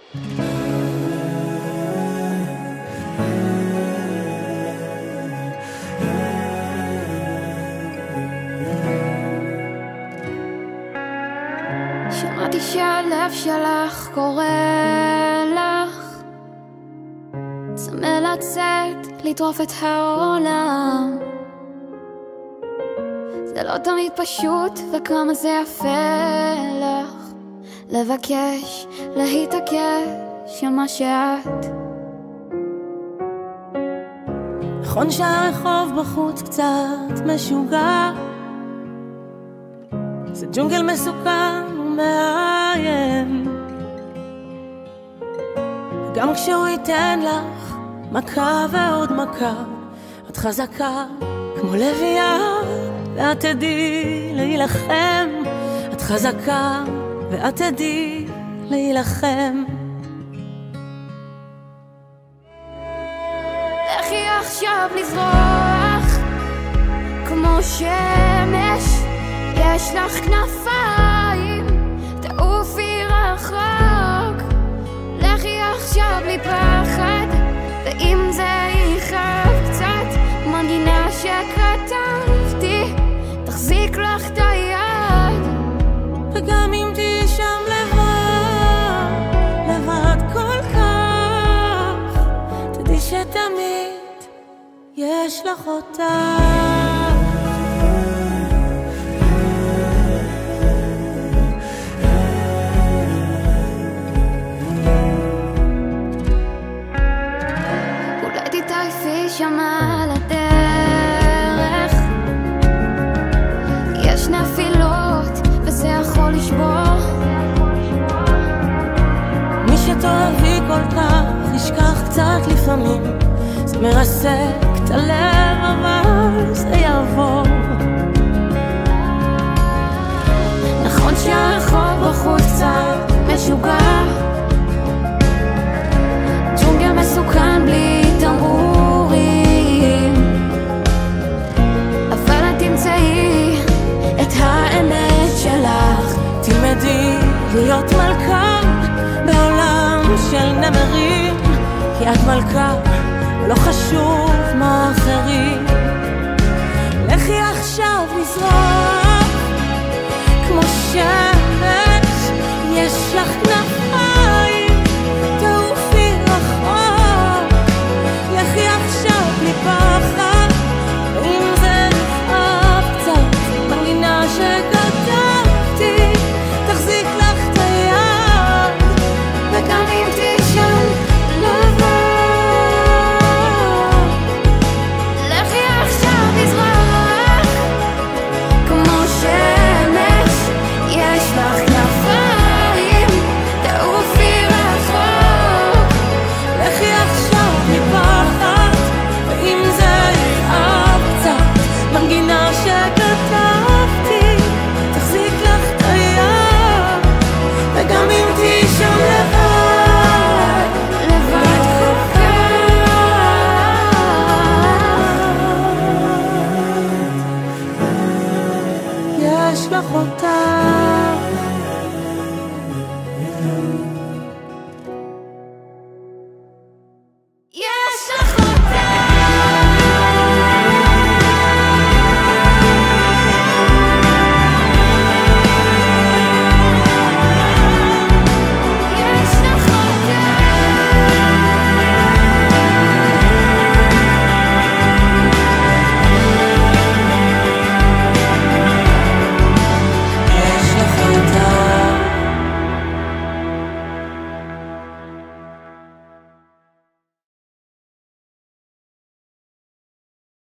שמעתי שהלב שלך קורא לך, צמא לצאת, לטרוף את העולם. זה לא תמיד פשוט, וכמה זה יפה לך לבקש, להתעקש על מה שאת. נכון שהרחוב בחוץ קצת משוגע, זה ג'ונגל מסוכן ומאיים, גם כשהוא ייתן לך מכה ועוד מכה, את חזקה כמו לביאה ואת תדעי להילחם. את חזקה ואת תדעי להילחם. לכי עכשיו לזרוח כמו שמש, יש לך כנפיים, תעופי רחוק. לכי עכשיו בלי פחד, ואם זה יכאב קצת, מנגינה שכתבתי תחזיק לך את היד. וגם אם תהיי שם לבד, לבד כל כך, תדעי שתמיד יש לך אותה. שם על הדרך יש נפילות וזה יכול לשבור. מי שתאהבי כל כך ישכח קצת לפעמים, זה מרסק את הלב אבל זה יעבור. נכון שהרחוב בחוץ קצת משוגע, ג'ונגל מסוכן בלי תמרורים, אבל את תמצאי את האמת שלך. תלמדי להיות מלכה בעולם של נמרים, כי את מלכה ולא חשוב מה אחרים. לכי עכשיו לזרוח כמו